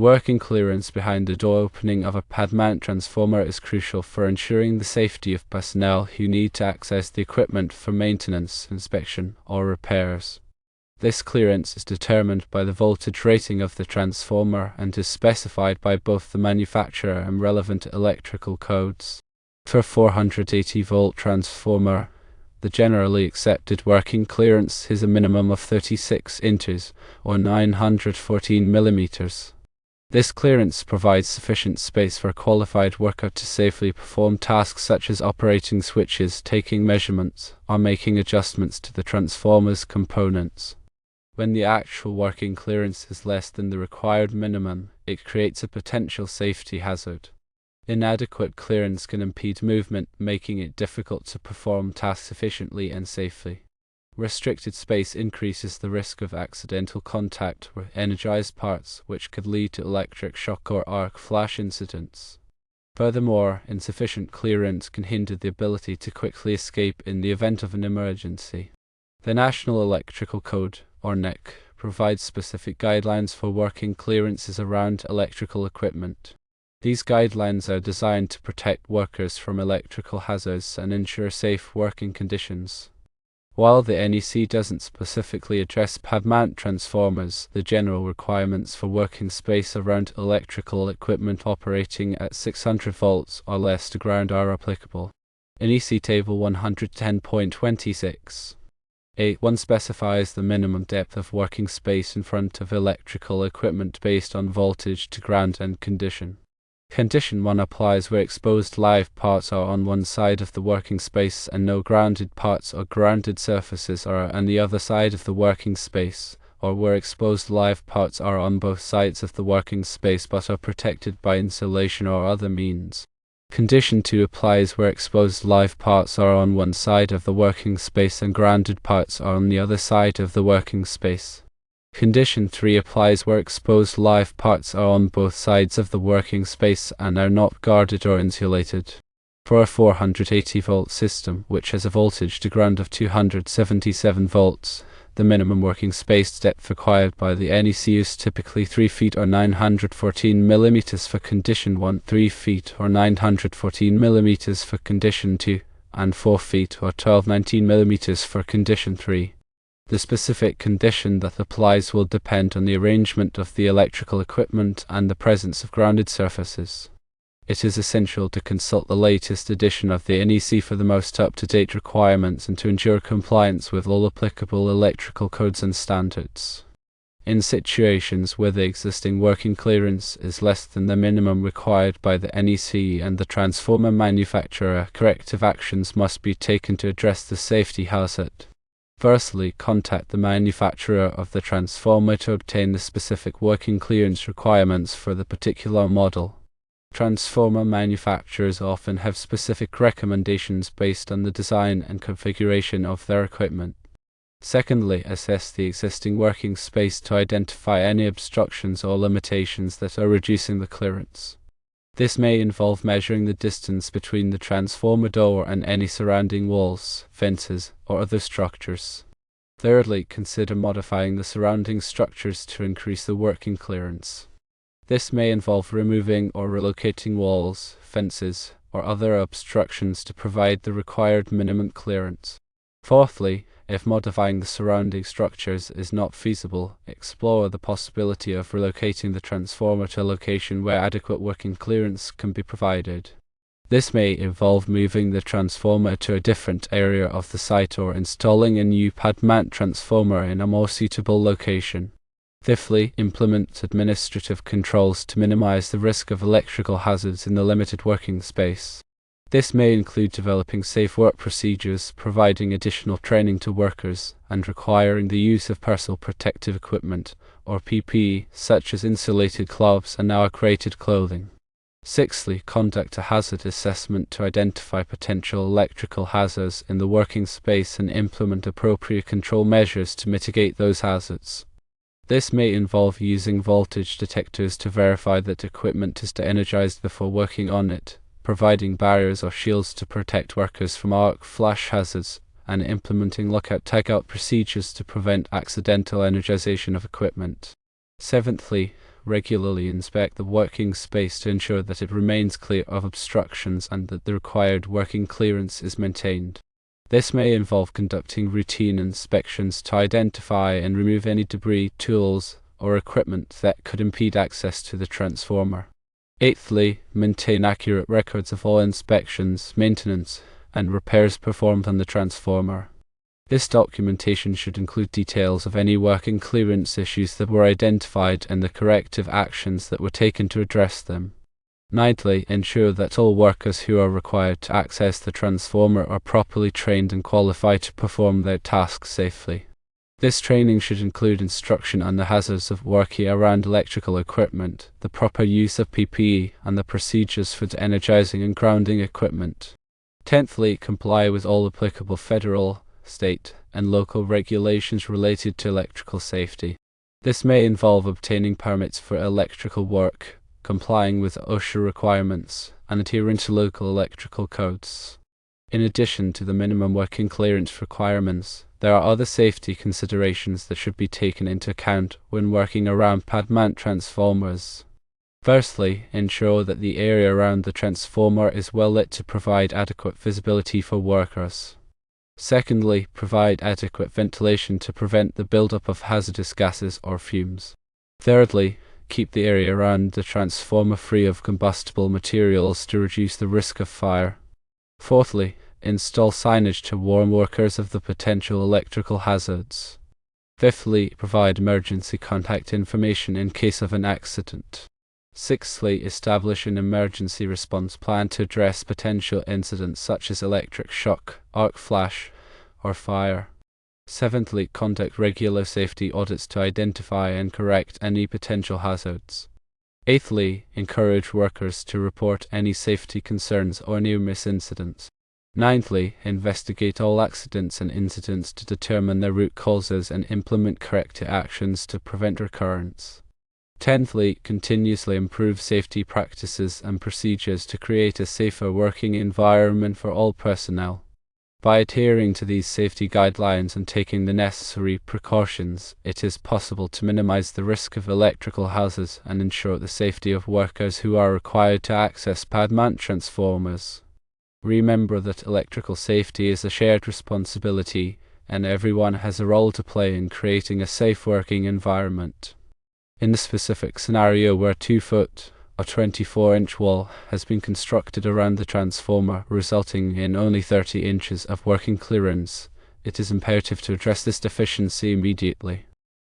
working clearance behind the door opening of a pad-mount transformer is crucial for ensuring the safety of personnel who need to access the equipment for maintenance, inspection, or repairs. This clearance is determined by the voltage rating of the transformer and is specified by both the manufacturer and relevant electrical codes. For a 480-volt transformer, the generally accepted working clearance is a minimum of 36 inches, or 914 millimeters. This clearance provides sufficient space for a qualified worker to safely perform tasks such as operating switches, taking measurements, or making adjustments to the transformer's components. When the actual working clearance is less than the required minimum, it creates a potential safety hazard. Inadequate clearance can impede movement, making it difficult to perform tasks efficiently and safely. Restricted space increases the risk of accidental contact with energized parts, which could lead to electric shock or arc flash incidents. Furthermore, insufficient clearance can hinder the ability to quickly escape in the event of an emergency. The National Electrical Code, or NEC, provides specific guidelines for working clearances around electrical equipment. These guidelines are designed to protect workers from electrical hazards and ensure safe working conditions. While the NEC doesn't specifically address pad-mount transformers, the general requirements for working space around electrical equipment operating at 600 volts or less to ground are applicable. NEC Table 110.26 1 specifies the minimum depth of working space in front of electrical equipment based on voltage to ground and condition. Condition 1 applies where exposed live parts are on one side of the working space and no grounded parts or grounded surfaces are on the other side of the working space, or where exposed live parts are on both sides of the working space but are protected by insulation or other means. Condition 2 applies where exposed live parts are on one side of the working space and grounded parts are on the other side of the working space. Condition 3 applies where exposed live parts are on both sides of the working space and are not guarded or insulated. For a 480-volt system, which has a voltage to ground of 277 volts, the minimum working space depth required by the NEC is typically 3 feet or 914 millimeters for Condition 1, 3 feet or 914 millimeters for Condition 2, and 4 feet or 1219 millimeters for Condition 3. The specific condition that applies will depend on the arrangement of the electrical equipment and the presence of grounded surfaces. It is essential to consult the latest edition of the NEC for the most up-to-date requirements and to ensure compliance with all applicable electrical codes and standards. In situations where the existing working clearance is less than the minimum required by the NEC and the transformer manufacturer, corrective actions must be taken to address the safety hazard. Firstly, contact the manufacturer of the transformer to obtain the specific working clearance requirements for the particular model. Transformer manufacturers often have specific recommendations based on the design and configuration of their equipment. Secondly, assess the existing working space to identify any obstructions or limitations that are reducing the clearance. This may involve measuring the distance between the transformer door and any surrounding walls, fences, or other structures. Thirdly, consider modifying the surrounding structures to increase the working clearance. This may involve removing or relocating walls, fences, or other obstructions to provide the required minimum clearance. Fourthly, if modifying the surrounding structures is not feasible, explore the possibility of relocating the transformer to a location where adequate working clearance can be provided. This may involve moving the transformer to a different area of the site or installing a new pad-mount transformer in a more suitable location. Fifthly, implement administrative controls to minimize the risk of electrical hazards in the limited working space. This may include developing safe work procedures, providing additional training to workers, and requiring the use of personal protective equipment, or PPE, such as insulated gloves and now-created clothing. Sixthly, conduct a hazard assessment to identify potential electrical hazards in the working space and implement appropriate control measures to mitigate those hazards. This may involve using voltage detectors to verify that equipment is de-energized before working on it, providing barriers or shields to protect workers from arc flash hazards, and implementing lockout-tagout procedures to prevent accidental energization of equipment. Seventhly, regularly inspect the working space to ensure that it remains clear of obstructions and that the required working clearance is maintained. This may involve conducting routine inspections to identify and remove any debris, tools, or equipment that could impede access to the transformer. Eighthly, maintain accurate records of all inspections, maintenance, and repairs performed on the transformer. This documentation should include details of any working clearance issues that were identified and the corrective actions that were taken to address them. Ninthly, ensure that all workers who are required to access the transformer are properly trained and qualified to perform their tasks safely. This training should include instruction on the hazards of working around electrical equipment, the proper use of PPE, and the procedures for de-energizing and grounding equipment. Tenthly, comply with all applicable federal, state, and local regulations related to electrical safety. This may involve obtaining permits for electrical work, complying with OSHA requirements, and adhering to local electrical codes. In addition to the minimum working clearance requirements, there are other safety considerations that should be taken into account when working around pad mount transformers. Firstly, ensure that the area around the transformer is well lit to provide adequate visibility for workers. Secondly, provide adequate ventilation to prevent the buildup of hazardous gases or fumes. Thirdly, keep the area around the transformer free of combustible materials to reduce the risk of fire. Fourthly, install signage to warn workers of the potential electrical hazards. Fifthly, provide emergency contact information in case of an accident. Sixthly, establish an emergency response plan to address potential incidents such as electric shock, arc flash, or fire. Seventhly, conduct regular safety audits to identify and correct any potential hazards. Eighthly, encourage workers to report any safety concerns or near-miss incidents. Ninthly, investigate all accidents and incidents to determine their root causes and implement corrective actions to prevent recurrence. Tenthly, continuously improve safety practices and procedures to create a safer working environment for all personnel. By adhering to these safety guidelines and taking the necessary precautions, it is possible to minimize the risk of electrical hazards and ensure the safety of workers who are required to access pad mount transformers. Remember that electrical safety is a shared responsibility, and everyone has a role to play in creating a safe working environment. In the specific scenario where a 2-foot or 24-inch wall has been constructed around the transformer, resulting in only 30 inches of working clearance, it is imperative to address this deficiency immediately.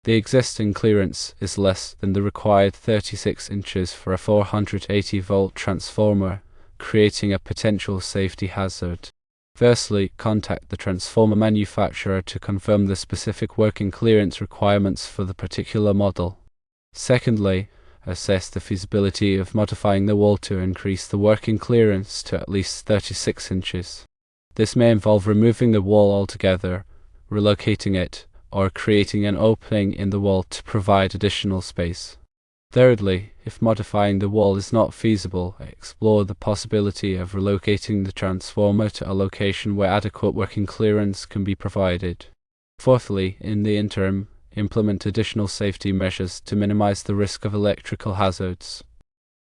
The existing clearance is less than the required 36 inches for a 480-volt transformer, creating a potential safety hazard. Firstly, contact the transformer manufacturer to confirm the specific working clearance requirements for the particular model. Secondly, assess the feasibility of modifying the wall to increase the working clearance to at least 36 inches. This may involve removing the wall altogether, relocating it, or creating an opening in the wall to provide additional space. Thirdly, if modifying the wall is not feasible, explore the possibility of relocating the transformer to a location where adequate working clearance can be provided. Fourthly, in the interim, implement additional safety measures to minimize the risk of electrical hazards.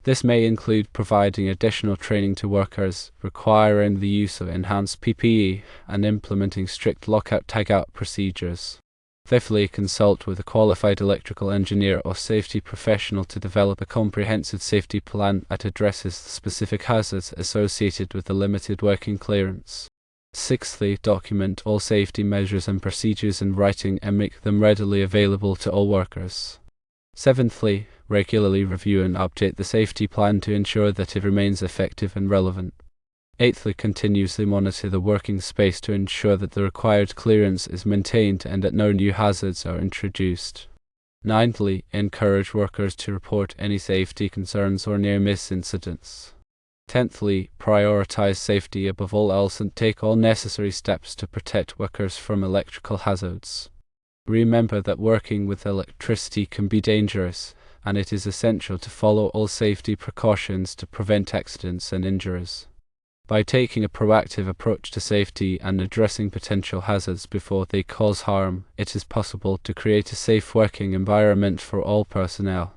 This may include providing additional training to workers, requiring the use of enhanced PPE, and implementing strict lockout-tagout procedures. Fifthly, consult with a qualified electrical engineer or safety professional to develop a comprehensive safety plan that addresses the specific hazards associated with the limited working clearance. Sixthly, document all safety measures and procedures in writing and make them readily available to all workers. Seventhly, regularly review and update the safety plan to ensure that it remains effective and relevant. Eighthly, continuously monitor the working space to ensure that the required clearance is maintained and that no new hazards are introduced. Ninthly, encourage workers to report any safety concerns or near-miss incidents. Tenthly, prioritize safety above all else and take all necessary steps to protect workers from electrical hazards. Remember that working with electricity can be dangerous, and it is essential to follow all safety precautions to prevent accidents and injuries. By taking a proactive approach to safety and addressing potential hazards before they cause harm, it is possible to create a safe working environment for all personnel.